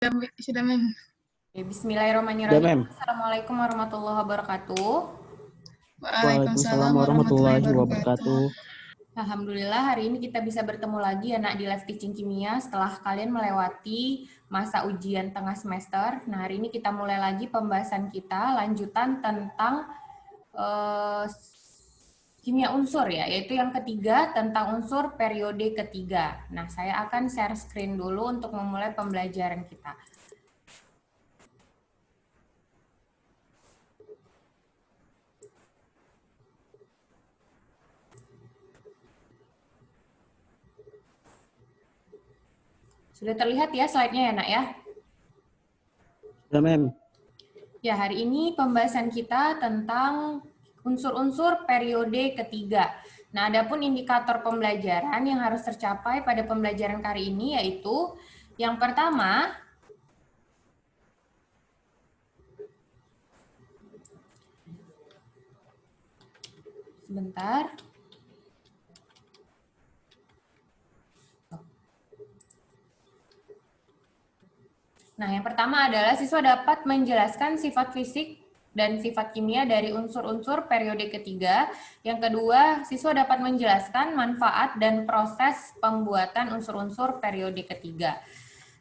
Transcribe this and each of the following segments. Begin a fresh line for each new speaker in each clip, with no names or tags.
Sudah, Mem.
Bismillahirrahmanirrahim.
Mem.
Assalamualaikum warahmatullahi wabarakatuh.
Waalaikumsalam warahmatullahi wabarakatuh.
Alhamdulillah hari ini kita bisa bertemu lagi ya nak di live teaching kimia setelah kalian melewati masa ujian tengah semester. Nah hari ini kita mulai lagi pembahasan kita lanjutan tentang kimia unsur ya, yaitu yang ketiga tentang unsur periode ketiga. Nah saya akan share screen dulu untuk memulai pembelajaran kita. Sudah terlihat ya slide-nya ya, Nak ya?
Sudah, Mem.
Ya, hari ini pembahasan kita tentang unsur-unsur periode ketiga. Nah, adapun indikator pembelajaran yang harus tercapai pada pembelajaran kali ini yaitu yang pertama, sebentar. Nah, yang pertama adalah siswa dapat menjelaskan sifat fisik dan sifat kimia dari unsur-unsur periode ketiga. Yang kedua, siswa dapat menjelaskan manfaat dan proses pembuatan unsur-unsur periode ketiga.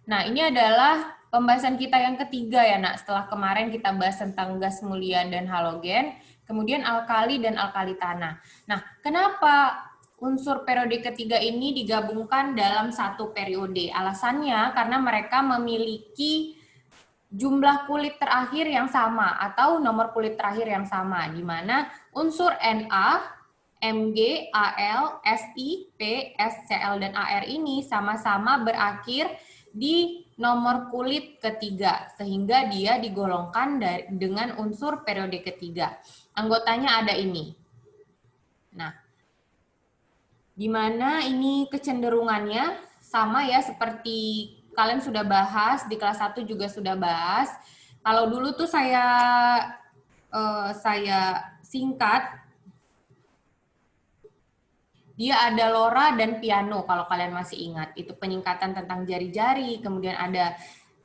Nah, ini adalah pembahasan kita yang ketiga ya, Nak. Setelah kemarin kita bahas tentang gas mulia dan halogen, kemudian alkali dan alkali tanah. Nah, kenapa unsur periode ketiga ini digabungkan dalam satu periode? Alasannya karena mereka memiliki jumlah kulit terakhir yang sama atau nomor kulit terakhir yang sama, di mana unsur Na, Mg, Al, Si, P, SCl, dan Ar ini sama-sama berakhir di nomor kulit ketiga, sehingga dia digolongkan dengan unsur periode ketiga. Anggotanya ada ini. Nah, di mana ini kecenderungannya sama ya, seperti kalian sudah bahas, di kelas 1 juga sudah bahas. Kalau dulu tuh saya singkat, dia ada lora dan piano, kalau kalian masih ingat. Itu penyingkatan tentang jari-jari, kemudian ada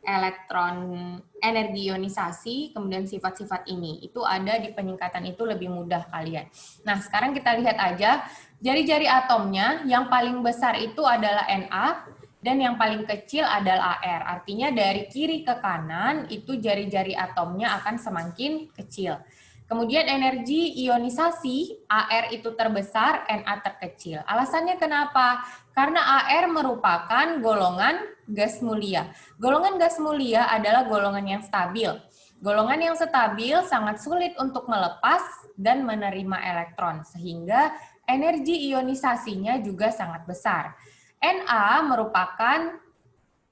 elektron energi ionisasi, kemudian sifat-sifat ini. Itu ada di penyingkatan itu, lebih mudah kalian. Nah, sekarang kita lihat aja, jari-jari atomnya yang paling besar itu adalah Na, dan yang paling kecil adalah Ar. Artinya dari kiri ke kanan, itu jari-jari atomnya akan semakin kecil. Kemudian energi ionisasi, Ar itu terbesar, Na terkecil. Alasannya kenapa? Karena Ar merupakan golongan gas mulia. Golongan gas mulia adalah golongan yang stabil. Golongan yang stabil sangat sulit untuk melepas dan menerima elektron, sehingga energi ionisasinya juga sangat besar. Na merupakan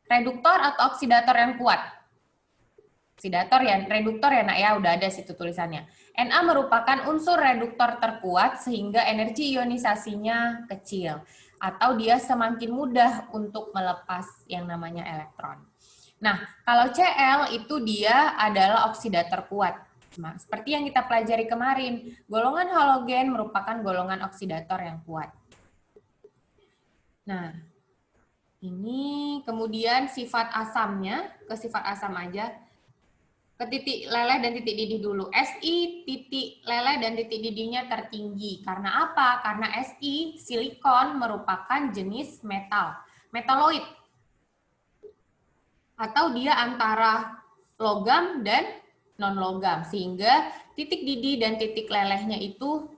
reduktor atau oksidator yang kuat. Oksidator ya, reduktor ya nak ya, udah ada situ tulisannya. Na merupakan unsur reduktor terkuat sehingga energi ionisasinya kecil atau dia semakin mudah untuk melepas yang namanya elektron. Nah, kalau Cl itu dia adalah oksidator kuat. Nah, seperti yang kita pelajari kemarin, golongan halogen merupakan golongan oksidator yang kuat. Nah, ini kemudian sifat asamnya, ke sifat asam aja. Ke titik leleh dan titik didih dulu. Si, titik leleh dan titik didihnya tertinggi. Karena apa? Karena Si, silikon, merupakan jenis metal. Metaloid. Atau dia antara logam dan non-logam. Sehingga titik didih dan titik lelehnya itu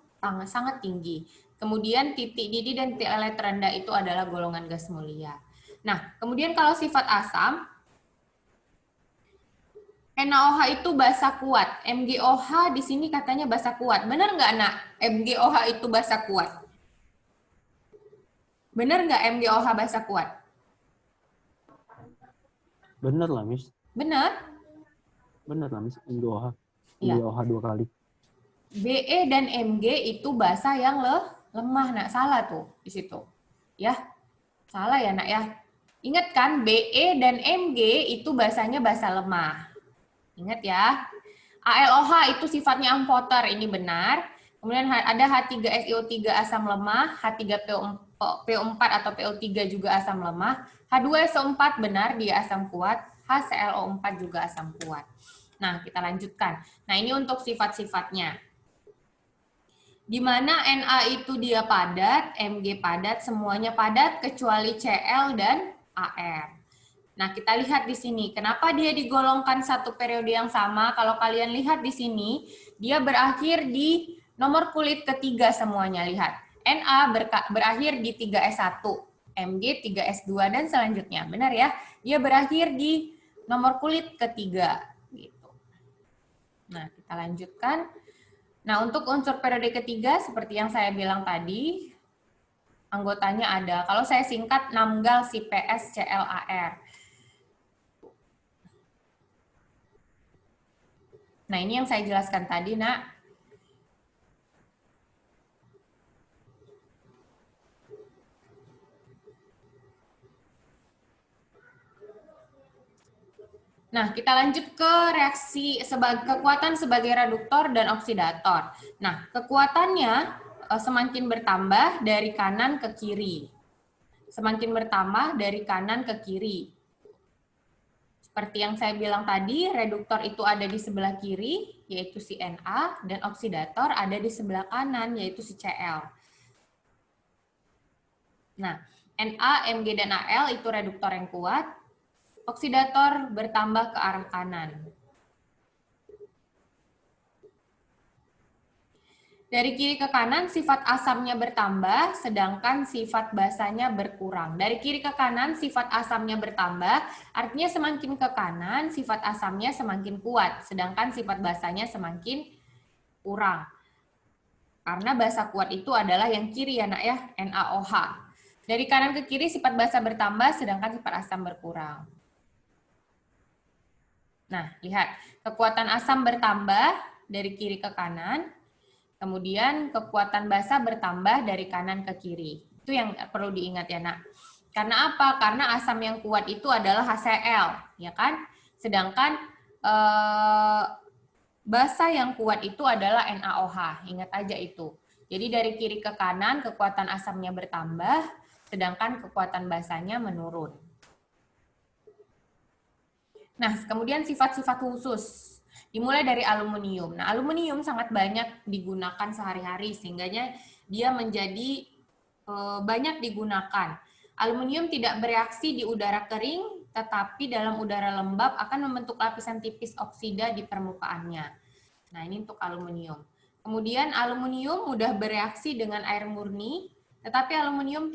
sangat tinggi. Kemudian titik didih dan titik leleh terendah itu adalah golongan gas mulia. Nah, kemudian kalau sifat asam, NaOH itu basa kuat. MgOH di sini katanya basa kuat. Benar nggak, Nak? MgOH itu basa kuat. Benar nggak MgOH basa kuat?
Bener lah, Miss.
Benar?
Bener lah, Miss. MgOH.
Ya.
MgOH 2 kali.
Be dan Mg itu basa yang lemah, Nak. Salah tuh di situ. Ya. Salah ya, Nak ya. Ingat kan, Be dan Mg itu basanya basa lemah. Ingat ya. ALOH itu sifatnya amphoter, ini benar. Kemudian ada H3SiO3 asam lemah, H3PO4 atau PO3 juga asam lemah. H2SO4 benar, dia asam kuat. HClO4 juga asam kuat. Nah, kita lanjutkan. Nah, ini untuk sifat-sifatnya. Di mana Na itu dia padat, Mg padat, semuanya padat kecuali Cl dan Ar. Nah, kita lihat di sini. Kenapa dia digolongkan satu periode yang sama? Kalau kalian lihat di sini, dia berakhir di nomor kulit ketiga semuanya. Lihat. Na berakhir di 3s1, Mg 3s2, dan selanjutnya. Benar ya? Dia berakhir di nomor kulit ketiga. Gitu. Nah, kita lanjutkan. Nah, untuk unsur periode ketiga, seperti yang saya bilang tadi, anggotanya ada. Kalau saya singkat, NAMGAL CPS-CLAR. Nah, ini yang saya jelaskan tadi, Nak. Nah, kita lanjut ke reaksi kekuatan sebagai reduktor dan oksidator. Nah, kekuatannya semakin bertambah dari kanan ke kiri. Semakin bertambah dari kanan ke kiri. Seperti yang saya bilang tadi, reduktor itu ada di sebelah kiri, yaitu si Na, dan oksidator ada di sebelah kanan, yaitu si Cl. Nah, Na, Mg, dan Al itu reduktor yang kuat, oksidator bertambah ke arah kanan. Dari kiri ke kanan, sifat asamnya bertambah, sedangkan sifat basanya berkurang. Dari kiri ke kanan, sifat asamnya bertambah, artinya semakin ke kanan, sifat asamnya semakin kuat, sedangkan sifat basanya semakin kurang. Karena basa kuat itu adalah yang kiri ya, Nak ya, NaOH. Dari kanan ke kiri, sifat basa bertambah, sedangkan sifat asam berkurang. Nah, lihat, kekuatan asam bertambah dari kiri ke kanan, kemudian kekuatan basa bertambah dari kanan ke kiri. Itu yang perlu diingat ya, Nak. Karena apa? Karena asam yang kuat itu adalah HCl, ya kan? Sedangkan basa yang kuat itu adalah NaOH. Ingat aja itu. Jadi dari kiri ke kanan kekuatan asamnya bertambah, sedangkan kekuatan basanya menurun. Nah, kemudian sifat-sifat khusus. Dimulai dari aluminium. Nah, aluminium sangat banyak digunakan sehari-hari, sehingga dia menjadi banyak digunakan. Aluminium tidak bereaksi di udara kering, tetapi dalam udara lembab akan membentuk lapisan tipis oksida di permukaannya. Nah, ini untuk aluminium. Kemudian aluminium mudah bereaksi dengan air murni, tetapi aluminium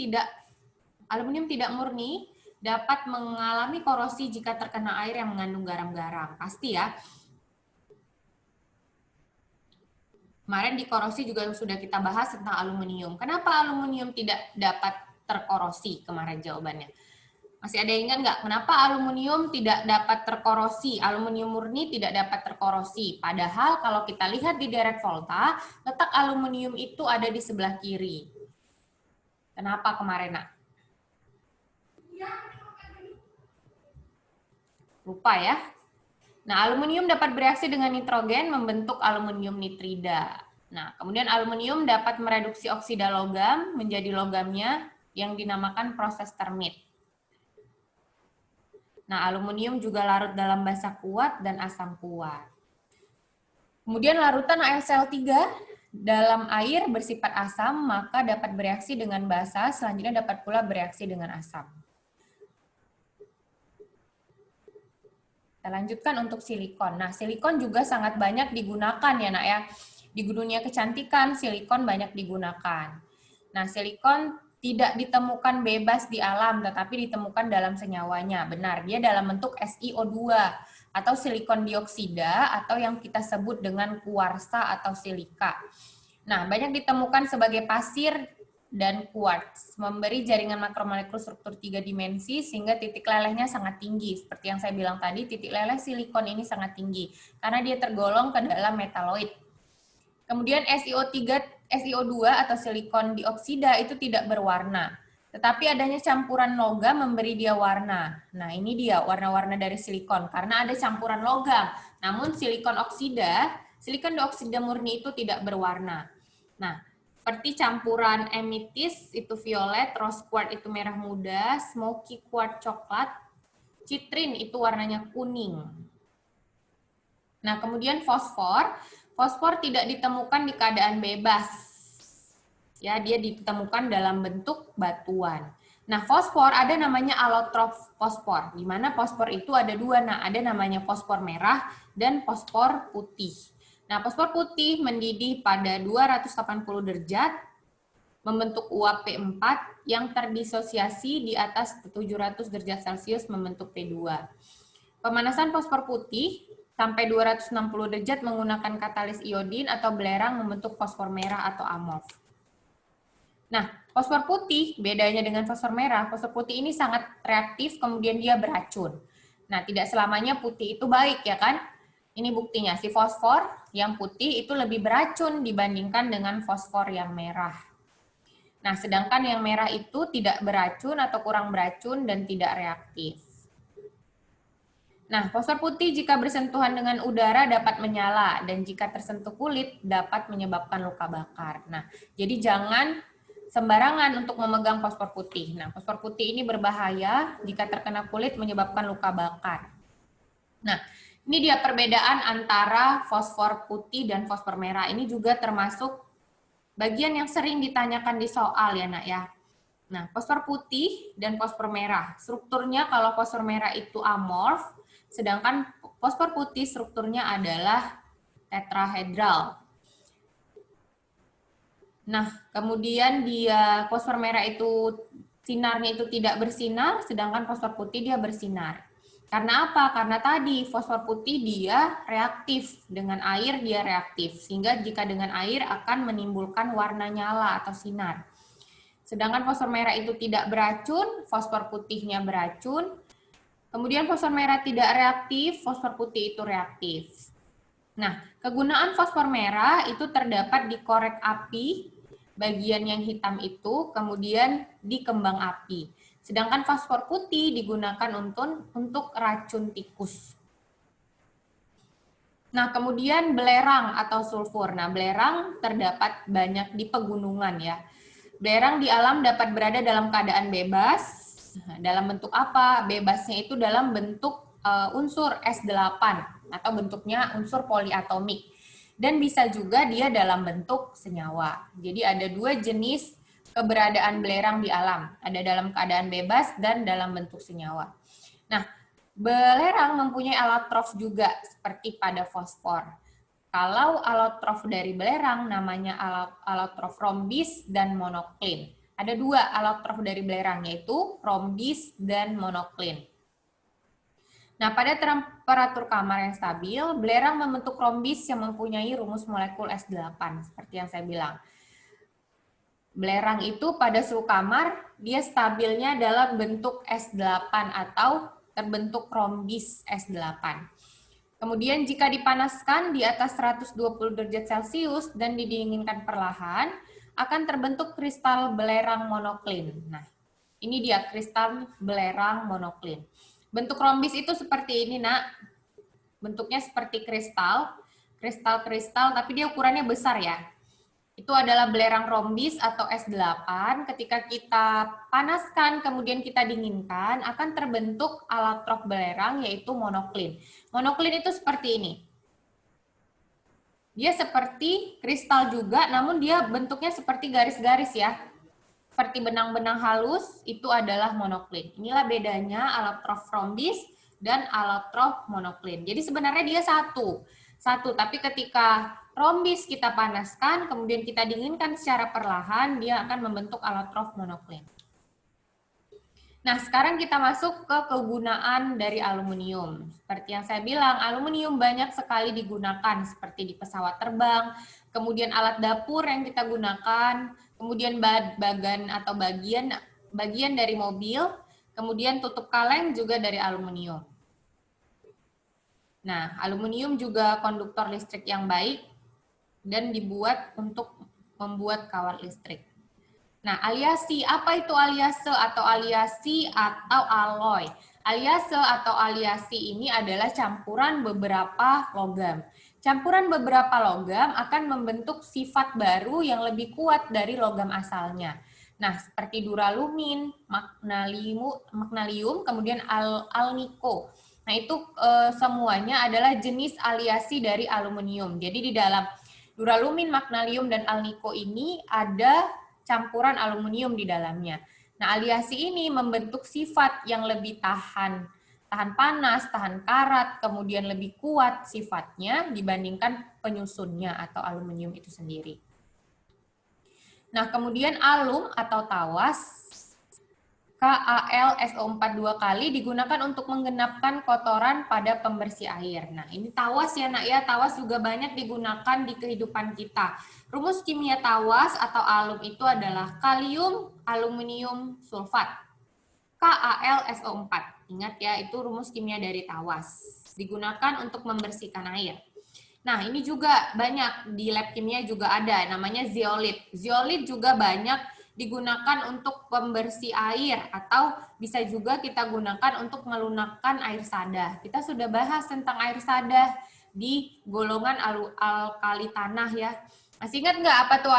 tidak murni, dapat mengalami korosi jika terkena air yang mengandung garam-garam. Pasti ya. Kemarin di korosi juga sudah kita bahas tentang aluminium. Kenapa aluminium tidak dapat terkorosi? Kemarin jawabannya. Masih ada yang ingat nggak? Kenapa aluminium tidak dapat terkorosi? Aluminium murni tidak dapat terkorosi. Padahal kalau kita lihat di deret volta, letak aluminium itu ada di sebelah kiri. Kenapa kemarin, Nak? Lupa ya. Nah, aluminium dapat bereaksi dengan nitrogen membentuk aluminium nitrida. Nah, kemudian aluminium dapat mereduksi oksida logam menjadi logamnya yang dinamakan proses termit. Nah, aluminium juga larut dalam basa kuat dan asam kuat. Kemudian larutan AlCl3 dalam air bersifat asam, maka dapat bereaksi dengan basa, selanjutnya dapat pula bereaksi dengan asam. Kita lanjutkan untuk silikon. Nah, silikon juga sangat banyak digunakan ya, Nak ya. Di dunia kecantikan, silikon banyak digunakan. Nah, silikon tidak ditemukan bebas di alam, tetapi ditemukan dalam senyawanya. Benar, dia dalam bentuk SiO2 atau silikon dioksida atau yang kita sebut dengan kuarsa atau silika. Nah, banyak ditemukan sebagai pasir dan quartz, memberi jaringan makromolekul struktur 3 dimensi sehingga titik lelehnya sangat tinggi. Seperti yang saya bilang tadi, titik leleh silikon ini sangat tinggi karena dia tergolong ke dalam metaloid. Kemudian SiO2 atau silikon dioksida itu tidak berwarna, tetapi adanya campuran logam memberi dia warna. Nah, ini dia warna-warna dari silikon karena ada campuran logam. Namun silikon dioksida murni itu tidak berwarna. Nah, seperti campuran amethyst itu violet, rose quartz itu merah muda, smoky quartz coklat, Citrin itu warnanya kuning. Nah, kemudian fosfor. Fosfor tidak ditemukan di keadaan bebas. Ya, dia ditemukan dalam bentuk batuan. Nah, fosfor ada namanya alotrof fosfor, di mana fosfor itu ada dua. Nah, ada namanya fosfor merah dan fosfor putih. Nah, fosfor putih mendidih pada 280 derajat, membentuk uap P4 yang terdisosiasi di atas 700 derajat Celcius membentuk P2. Pemanasan fosfor putih sampai 260 derajat menggunakan katalis iodin atau belerang membentuk fosfor merah atau amorf. Nah, fosfor putih bedanya dengan fosfor merah, fosfor putih ini sangat reaktif, kemudian dia beracun. Nah, tidak selamanya putih itu baik, ya kan? Ini buktinya, si fosfor yang putih itu lebih beracun dibandingkan dengan fosfor yang merah. Nah, sedangkan yang merah itu tidak beracun atau kurang beracun dan tidak reaktif. Nah, fosfor putih jika bersentuhan dengan udara dapat menyala, dan jika tersentuh kulit dapat menyebabkan luka bakar. Nah, jadi jangan sembarangan untuk memegang fosfor putih. Nah, fosfor putih ini berbahaya jika terkena kulit menyebabkan luka bakar. Nah, ini dia perbedaan antara fosfor putih dan fosfor merah. Ini juga termasuk bagian yang sering ditanyakan di soal ya, Nak ya. Nah, fosfor putih dan fosfor merah. Strukturnya kalau fosfor merah itu amorf, sedangkan fosfor putih strukturnya adalah tetrahedral. Nah, kemudian dia fosfor merah itu sinarnya itu tidak bersinar, sedangkan fosfor putih dia bersinar. Karena apa? Karena tadi fosfor putih dia reaktif, dengan air dia reaktif, sehingga jika dengan air akan menimbulkan warna nyala atau sinar. Sedangkan fosfor merah itu tidak beracun, fosfor putihnya beracun. Kemudian fosfor merah tidak reaktif, fosfor putih itu reaktif. Nah, kegunaan fosfor merah itu terdapat di korek api, bagian yang hitam itu, kemudian di kembang api. Sedangkan fosfor putih digunakan untuk racun tikus. Nah, kemudian belerang atau sulfur. Nah, belerang terdapat banyak di pegunungan ya. Belerang di alam dapat berada dalam keadaan bebas. Dalam bentuk apa? Bebasnya itu dalam bentuk unsur S8 atau bentuknya unsur poliatomik. Dan bisa juga dia dalam bentuk senyawa. Jadi ada dua jenis keberadaan belerang di alam. Ada dalam keadaan bebas dan dalam bentuk senyawa. Nah, belerang mempunyai alotrof juga seperti pada fosfor. Kalau alotrof dari belerang namanya alotrof rhombis dan monoklin. Ada dua alotrof dari belerang, yaitu rhombis dan monoklin. Nah, pada temperatur kamar yang stabil, belerang membentuk rhombis yang mempunyai rumus molekul S8, seperti yang saya bilang. Belerang itu pada suhu kamar, dia stabilnya dalam bentuk S8 atau terbentuk rhombis S8. Kemudian jika dipanaskan di atas 120 derajat Celcius dan didinginkan perlahan, akan terbentuk kristal belerang monoklin. Nah, ini dia kristal belerang monoklin. Bentuk rhombis itu seperti ini, Nak. Bentuknya seperti kristal, tapi dia ukurannya besar ya. Itu adalah belerang rhombis atau S8. Ketika kita panaskan, kemudian kita dinginkan, akan terbentuk alotrof belerang, yaitu monoklin. Monoklin itu seperti ini. Dia seperti kristal juga, namun dia bentuknya seperti garis-garis ya. Seperti benang-benang halus, itu adalah monoklin. Inilah bedanya alotrof rhombis dan alotrof monoklin. Jadi sebenarnya dia satu, tapi ketika rhombis kita panaskan, kemudian kita dinginkan secara perlahan, dia akan membentuk alotrof monoklin. Nah, sekarang kita masuk ke kegunaan dari aluminium. Seperti yang saya bilang, aluminium banyak sekali digunakan, seperti di pesawat terbang, kemudian alat dapur yang kita gunakan, kemudian bagian dari mobil, kemudian tutup kaleng juga dari aluminium. Nah, aluminium juga konduktor listrik yang baik dan dibuat untuk membuat kawat listrik. Nah, aliasi, apa itu aliase atau alloy? Aliase atau aliasi ini adalah campuran beberapa logam. Campuran beberapa logam akan membentuk sifat baru yang lebih kuat dari logam asalnya. Nah, seperti duralumin, magnesium, kemudian alnico. Nah, itu semuanya adalah jenis aliasi dari aluminium. Jadi di dalam duralumin, magnesium, dan alnico ini ada campuran aluminium di dalamnya. Nah, aliasi ini membentuk sifat yang lebih tahan panas, tahan karat, kemudian lebih kuat sifatnya dibandingkan penyusunnya atau aluminium itu sendiri. Nah, kemudian alum atau tawas, KAlSO4 2 kali digunakan untuk menggenapkan kotoran pada pembersih air. Nah, ini tawas ya nak ya, tawas juga banyak digunakan di kehidupan kita. Rumus kimia tawas atau alum itu adalah kalium, aluminium, sulfat. KAlSO4. Ingat ya, itu rumus kimia dari tawas. Digunakan untuk membersihkan air. Nah, ini juga banyak di lab kimia juga ada, namanya zeolit. Zeolit juga banyak digunakan untuk pembersih air atau bisa juga kita gunakan untuk melunakkan air sadah. Kita sudah bahas tentang air sadah di golongan alkali tanah ya. Masih ingat nggak apa tuh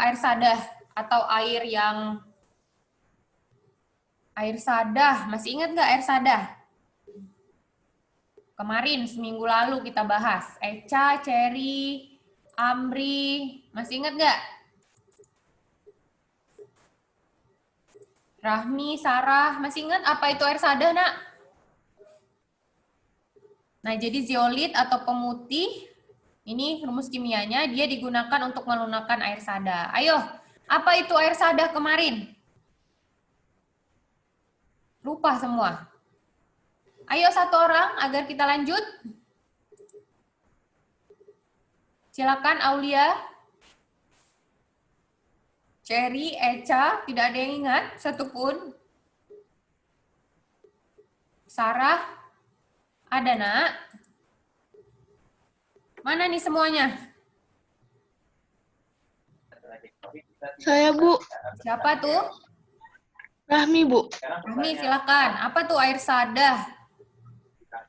air sadah atau air yang air sadah? Masih ingat nggak air sadah? Kemarin, seminggu lalu kita bahas. Eca, Cherry, Amri. Masih ingat nggak? Rahmi, Sarah. Masih ingat apa itu air sadah, nak? Nah, jadi zeolit atau pemutih, ini rumus kimianya, dia digunakan untuk melunakkan air sadah. Ayo, apa itu air sadah kemarin? Lupa semua. Ayo satu orang agar kita lanjut. Silakan Aulia. Cherry, Eca, tidak ada yang ingat satupun. Sarah, ada nak? Mana nih semuanya?
Saya, Bu.
Siapa tuh?
Rahmi, Bu.
Rahmi, silakan. Apa tuh air sadah?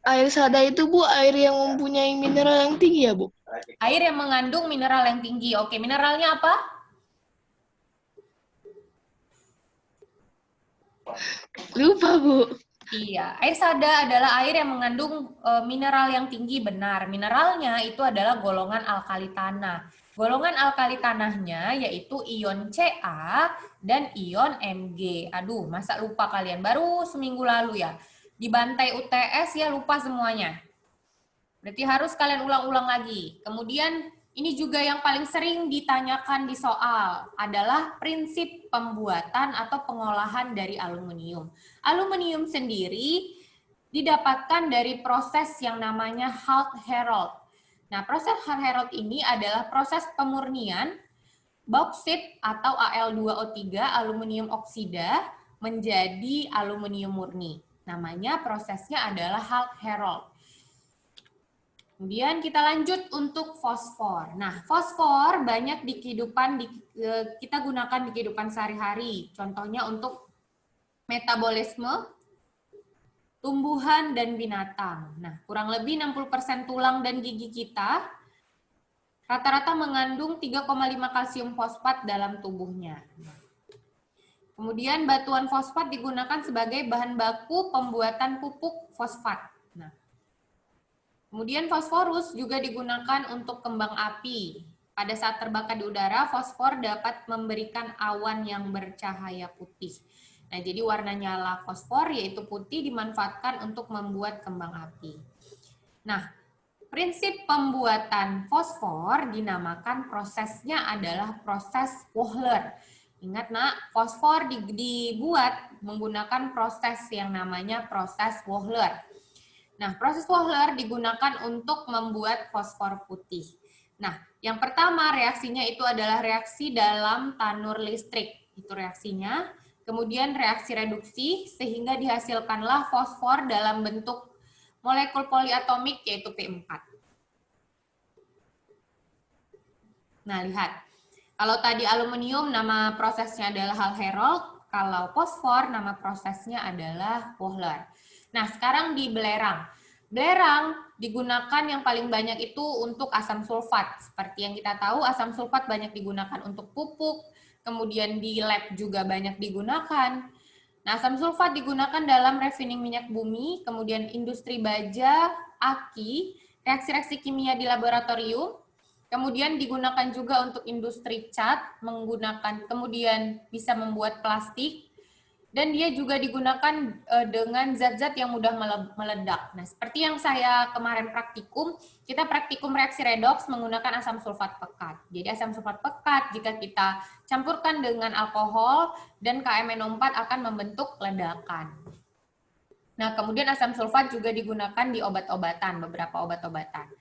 Air sadah itu, Bu, air yang mempunyai mineral yang tinggi ya, Bu?
Air yang mengandung mineral yang tinggi. Oke, mineralnya apa?
Lupa, Bu.
Iya, air sadah adalah air yang mengandung mineral yang tinggi, benar. Mineralnya itu adalah golongan alkali tanah. Golongan alkali tanahnya yaitu ion Ca dan ion Mg. Aduh, masa lupa kalian? Baru seminggu lalu ya. Di bantai UTS ya lupa semuanya. Berarti harus kalian ulang-ulang lagi. Kemudian ini juga yang paling sering ditanyakan di soal adalah prinsip pembuatan atau pengolahan dari aluminium. Aluminium sendiri didapatkan dari proses yang namanya Hult-Héroult. Nah, proses Hult-Héroult ini adalah proses pemurnian bauksit atau Al2O3, aluminium oksida, menjadi aluminium murni. Namanya prosesnya adalah Hult-Héroult. Kemudian kita lanjut untuk fosfor. Nah, fosfor banyak di kehidupan kita gunakan di kehidupan sehari-hari. Contohnya untuk metabolisme tumbuhan dan binatang. Nah, kurang lebih 60% tulang dan gigi kita rata-rata mengandung 3,5 kalsium fosfat dalam tubuhnya. Kemudian batuan fosfat digunakan sebagai bahan baku pembuatan pupuk fosfat. Nah, kemudian fosforus juga digunakan untuk kembang api. Pada saat terbakar di udara, fosfor dapat memberikan awan yang bercahaya putih. Nah, jadi warna nyala fosfor yaitu putih dimanfaatkan untuk membuat kembang api. Nah, prinsip pembuatan fosfor dinamakan prosesnya adalah proses Wohler. Ingat nak, fosfor dibuat menggunakan proses yang namanya proses Wohler. Nah, proses Wohler digunakan untuk membuat fosfor putih. Nah, yang pertama reaksinya itu adalah reaksi dalam tanur listrik. Itu reaksinya. Kemudian reaksi reduksi sehingga dihasilkanlah fosfor dalam bentuk molekul poliatomik yaitu P4. Nah, lihat. Kalau tadi aluminium nama prosesnya adalah Hult-Héroult, kalau fosfor nama prosesnya adalah Wohler. Nah, sekarang di belerang. Belerang digunakan yang paling banyak itu untuk asam sulfat. Seperti yang kita tahu, asam sulfat banyak digunakan untuk pupuk, kemudian di lab juga banyak digunakan. Nah, asam sulfat digunakan dalam refining minyak bumi, kemudian industri baja, aki, reaksi-reaksi kimia di laboratorium, kemudian digunakan juga untuk industri cat, kemudian bisa membuat plastik, dan dia juga digunakan dengan zat-zat yang mudah meledak. Nah, seperti yang saya kemarin praktikum, kita praktikum reaksi redoks menggunakan asam sulfat pekat. Jadi asam sulfat pekat jika kita campurkan dengan alkohol dan KMNO4 akan membentuk ledakan. Nah, kemudian asam sulfat juga digunakan di obat-obatan, beberapa obat-obatan.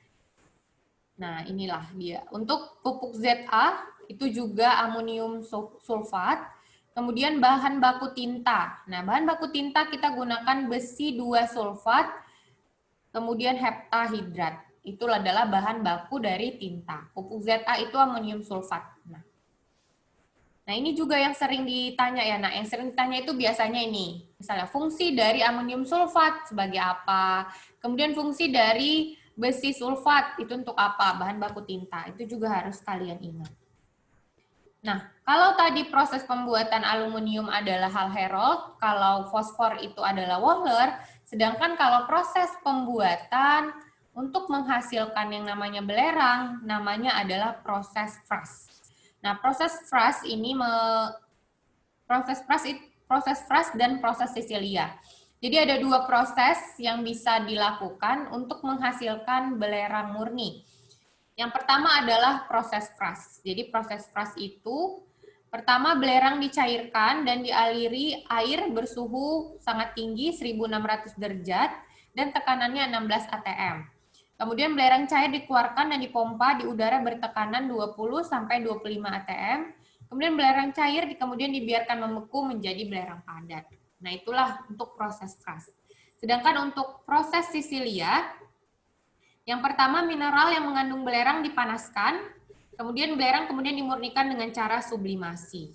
Nah, inilah dia. Untuk pupuk ZA itu juga amonium sulfat. Kemudian bahan baku tinta. Nah, bahan baku tinta kita gunakan besi 2 sulfat, kemudian heptahidrat. Itu adalah bahan baku dari tinta. Pupuk ZA itu amonium sulfat. Nah, ini juga yang sering ditanya ya. Nah, yang sering ditanya itu biasanya ini. Misalnya fungsi dari amonium sulfat sebagai apa? Kemudian fungsi dari besi sulfat itu untuk apa? Bahan baku tinta. Itu juga harus kalian ingat. Nah, kalau tadi proses pembuatan aluminium adalah Hall Herold, kalau fosfor itu adalah Wohler, sedangkan kalau proses pembuatan untuk menghasilkan yang namanya belerang, namanya adalah proses Fras. Nah, proses Fras ini proses Fras dan proses Sisilia. Jadi ada 2 proses yang bisa dilakukan untuk menghasilkan belerang murni. Yang pertama adalah proses Fras. Jadi proses Fras itu pertama belerang dicairkan dan dialiri air bersuhu sangat tinggi 1600 derajat dan tekanannya 16 atm. Kemudian belerang cair dikeluarkan dan dipompa di udara bertekanan 20 sampai 25 atm. Kemudian belerang cair kemudian dibiarkan membeku menjadi belerang padat. Nah, itulah untuk proses Fras. Sedangkan untuk proses Sisilia, yang pertama, mineral yang mengandung belerang dipanaskan, kemudian belerang kemudian dimurnikan dengan cara sublimasi.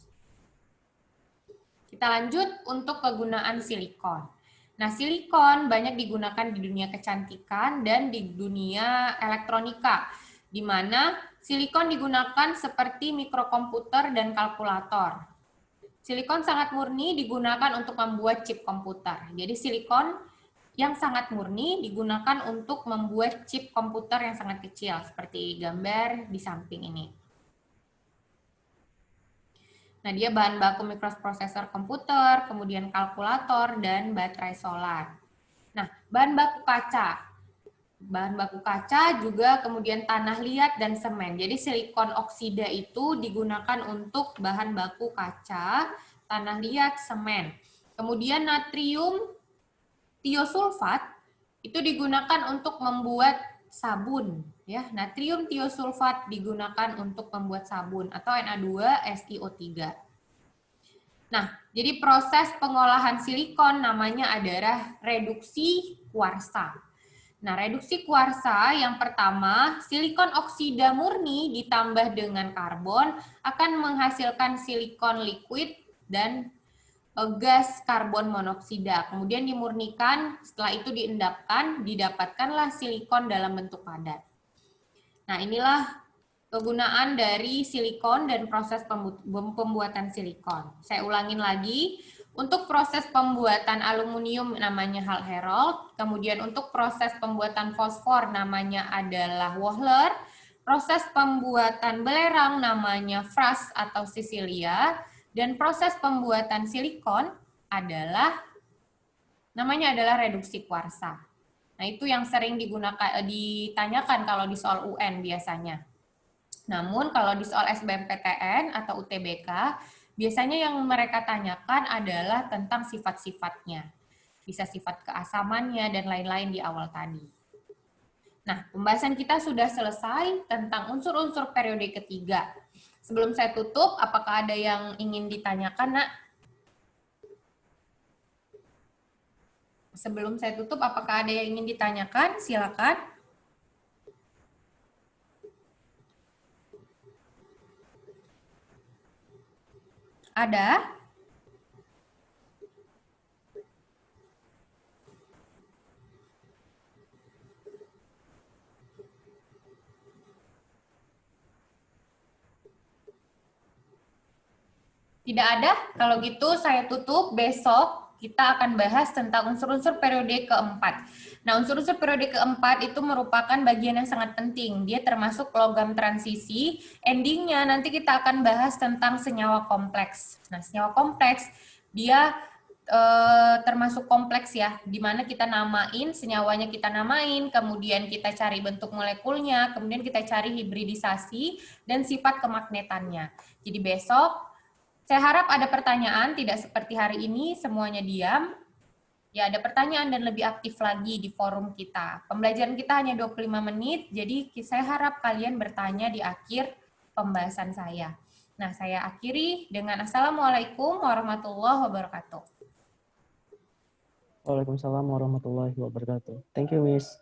Kita lanjut untuk kegunaan silikon. Nah, silikon banyak digunakan di dunia kecantikan dan di dunia elektronika, di mana silikon digunakan seperti mikrokomputer dan kalkulator. Silikon sangat murni digunakan untuk membuat chip komputer. Jadi silikon yang sangat murni digunakan untuk membuat chip komputer yang sangat kecil, seperti gambar di samping ini. Nah, dia bahan baku mikroprosesor komputer, kemudian kalkulator, dan baterai solar. Nah, bahan baku kaca. Bahan baku kaca juga kemudian tanah liat dan semen. Jadi silikon oksida itu digunakan untuk bahan baku kaca, tanah liat, semen. Kemudian natrium tiosulfat itu digunakan untuk membuat sabun, ya. Natrium tiosulfat digunakan untuk membuat sabun atau Na2SiO3. Nah, jadi proses pengolahan silikon namanya adalah reduksi kuarsa. Nah, reduksi kuarsa yang pertama, silikon oksida murni ditambah dengan karbon akan menghasilkan silikon liquid dan gas karbon monoksida. Kemudian dimurnikan, setelah itu diendapkan, didapatkanlah silikon dalam bentuk padat. Nah, inilah kegunaan dari silikon dan proses pembuatan silikon. Saya ulangin lagi, untuk proses pembuatan aluminium namanya Hall Herold, kemudian untuk proses pembuatan fosfor namanya adalah Wohler, proses pembuatan belerang namanya Fras atau Sisilia, dan proses pembuatan silikon namanya adalah reduksi kuarsa. Nah, itu yang sering ditanyakan kalau di soal UN biasanya. Namun kalau di soal SBMPTN atau UTBK, biasanya yang mereka tanyakan adalah tentang sifat-sifatnya. Bisa sifat keasamannya dan lain-lain di awal tadi. Nah, pembahasan kita sudah selesai tentang unsur-unsur periode ketiga. Sebelum saya tutup, apakah ada yang ingin ditanyakan, Nak? Sebelum saya tutup, apakah ada yang ingin ditanyakan? Silakan. Ada? Tidak ada? Kalau gitu saya tutup. Besok kita akan bahas tentang unsur-unsur periode keempat. Nah, unsur-unsur periode keempat itu merupakan bagian yang sangat penting. Dia termasuk logam transisi. Endingnya nanti kita akan bahas tentang senyawa kompleks. Nah, senyawa kompleks dia termasuk kompleks ya, di mana kita namain, senyawanya kita namain, kemudian kita cari bentuk molekulnya, kemudian kita cari hibridisasi dan sifat kemagnetannya. Jadi besok, saya harap ada pertanyaan, tidak seperti hari ini, semuanya diam. Ya, ada pertanyaan dan lebih aktif lagi di forum kita. Pembelajaran kita hanya 25 menit, jadi saya harap kalian bertanya di akhir pembahasan saya. Nah, saya akhiri dengan Assalamualaikum warahmatullahi wabarakatuh.
Waalaikumsalam warahmatullahi wabarakatuh. Thank you, Miss.